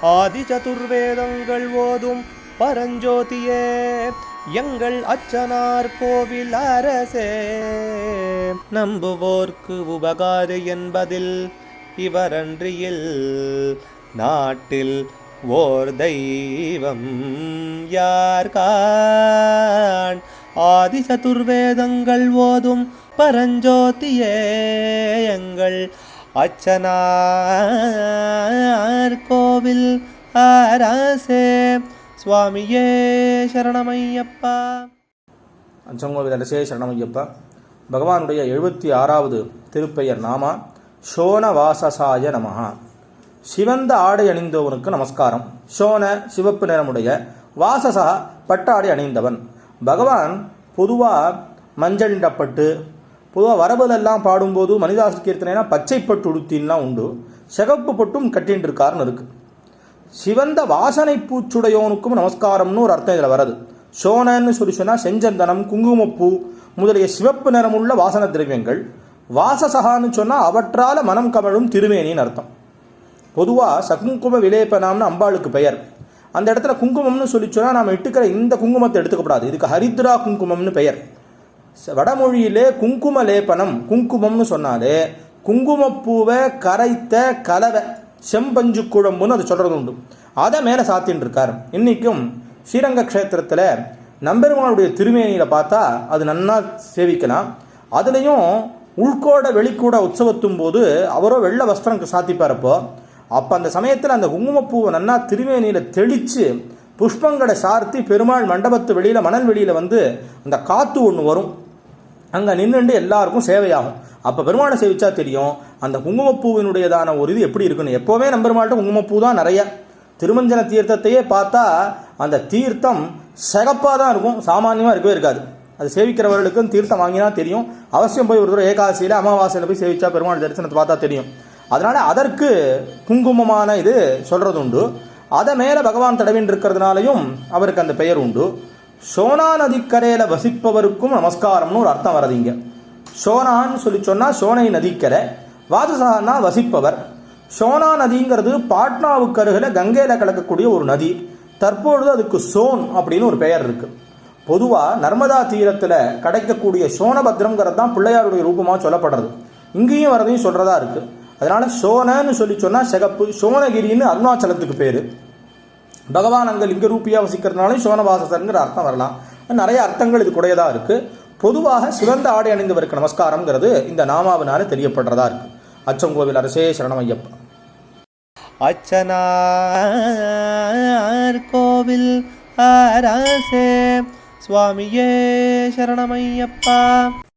ஆதி சதுர்வேதங்கள் ஓதும் பரஞ்சோதியே எங்கள் அச்சனார் கோவில் அரசே. நம்புவோர்க்கு உபகாரி என்பதில் இவரன்றியில் நாட்டில் ஓர் தெய்வம் யார்கான். ஆதி சதுர்வேதங்கள் ஓதும் பரஞ்சோதியே எங்கள் அச்சனார் கோவில் அரசே. சுவாமியே சரணமையப்பா. அச்சங்கோவில் அரசே சரணமையப்பா. பகவானுடைய 76வது திருப்பெயர் நாமா சோனவாசசாய நமஹா. சிவந்த ஆடை அணிந்தவனுக்கு நமஸ்காரம். சோன சிவப்பு நிறமுடைய, வாசசா பட்டாடை அணிந்தவன். பகவான் பொதுவாக மஞ்சளிடப்பட்டு பொதுவாக வரபுலெல்லாம் பாடும்போது மனிதாசு கீர்த்தனைனா பச்சைப்பட்டு உடுத்தின்லாம் உண்டு, சிகப்பு பட்டும் கட்டின்னு இருக்காருன்னு இருக்கு. சிவந்த வாசனை பூச்சுடையோனுக்கும் நமஸ்காரம்னு ஒரு அர்த்தம் இதில் வருது. சோனன்னு சொல்லி சொன்னால் செஞ்சந்தனம், குங்குமப்பூ முதலிய சிவப்பு நிறமுள்ள வாசன திரவியங்கள். வாசசகான்னு சொன்னால் அவற்றால் மனம் கமழும் திருமேனின்னு அர்த்தம். பொதுவாக சகுங்கும விலேபனாம்னு அம்பாளுக்கு பெயர். அந்த இடத்துல குங்குமம்னு சொல்லி சொன்னால் நாம் இட்டுக்கிற இந்த குங்குமத்தை எடுத்துக்கப்படாது. இதுக்கு ஹரித்ரா குங்குமம்னு பெயர். வடமொழியிலே குங்கும லேபனம் குங்குமம்னு சொன்னாலே குங்குமப்பூவை கரைத்த கலவை செம்பஞ்சு குழம்புன்னு அது சொல்கிறது உண்டு. அதை மேலே சாத்தின்னு இருக்கார். இன்றைக்கும் ஸ்ரீரங்க க்ஷேத்திரத்தில் நம்பெருமானுடைய திருமேனியில் பார்த்தா அது நன்னா சேவிக்கலாம். அதுலேயும் உள்கோட வெளிக்கூட உற்சவத்தும் போது அவரோ வெள்ளை வஸ்திரம் சாத்திப்பாரப்போ அப்போ அந்த சமயத்தில் அந்த குங்குமப்பூவை நன்னா திருமேனியில் தெளித்து புஷ்பங்களை சார்த்தி பெருமாள் மண்டபத்து வெளியில் மணல் வெளியில் வந்து அந்த காற்று ஒன்று வரும், அங்கே நின்றுண்டு எல்லாருக்கும் சேவையாகும். அப்போ பெருமாளை சேவிச்சா தெரியும் அந்த குங்குமப்பூவினுடையதான ஒரு இது எப்படி இருக்குன்னு. எப்போவுமே நம்பெருமாள்கிட்ட குங்குமப்பூ தான் நிறைய. திருமஞ்சன தீர்த்தத்தையே பார்த்தா அந்த தீர்த்தம் சிகப்பாக தான் இருக்கும், சாமானியமாக இருக்கவே இருக்காது. அது சேவிக்கிறவர்களுக்கும் தீர்த்தம் வாங்கினா தெரியும். அவசியம் போய் ஒரு தடவை ஏகாதசியில் அமாவாசையில் போய் சேவிச்சா பெருமாள் தரிசனத்தை பார்த்தா தெரியும். அதனால் அதற்கு குங்குமமான இது சொல்கிறது உண்டு. அதை மேலே பகவான் தடவின் இருக்கிறதுனாலையும் அவருக்கு அந்த பெயர் உண்டு. சோனா நதிக்கரையில் வசிப்பவருக்கும் நமஸ்காரம்னு ஒரு அர்த்தம் வருது இங்கே. சோனான்னு சொல்லி சொன்னால் சோனை நதிக்கரை, வாசசானா வசிப்பவர். சோனா நதிங்கிறது பாட்னாவுக்கு அருகில் கங்கையில் கலக்கக்கூடிய ஒரு நதி. தற்பொழுது அதுக்கு சோன் அப்படின்னு ஒரு பெயர் இருக்குது. பொதுவாக நர்மதா தீரத்தில் கிடைக்கக்கூடிய சோனபத்ரம்ங்கிறது தான் பிள்ளையாருடைய ரூபமாக சொல்லப்படுறது. இங்கேயும் வரதையும் சொல்கிறதா இருக்குது. அதனால் சோனன்னு சொல்லி சொன்னால் சிகப்பு. சோனகிரின்னு அருணாச்சலத்துக்கு பேர். பகவான் அங்கே லிங்க ரூபியாக வசிக்கிறதுனாலும் சோனவாசசருங்கிற அர்த்தம் வரலாம். நிறைய அர்த்தங்கள் இது கூடையதாக இருக்குது. பொதுவாக சிவந்த ஆடை அணிந்தவருக்கு நமஸ்காரங்கிறது இந்த நாமாவினால தெரியப்படுறதா இருக்குது. அச்சங்கோவில் அரசே சரணமையப்பா. அச்சனார் கோவில் அரசே. சுவாமியே சரணமையப்பா.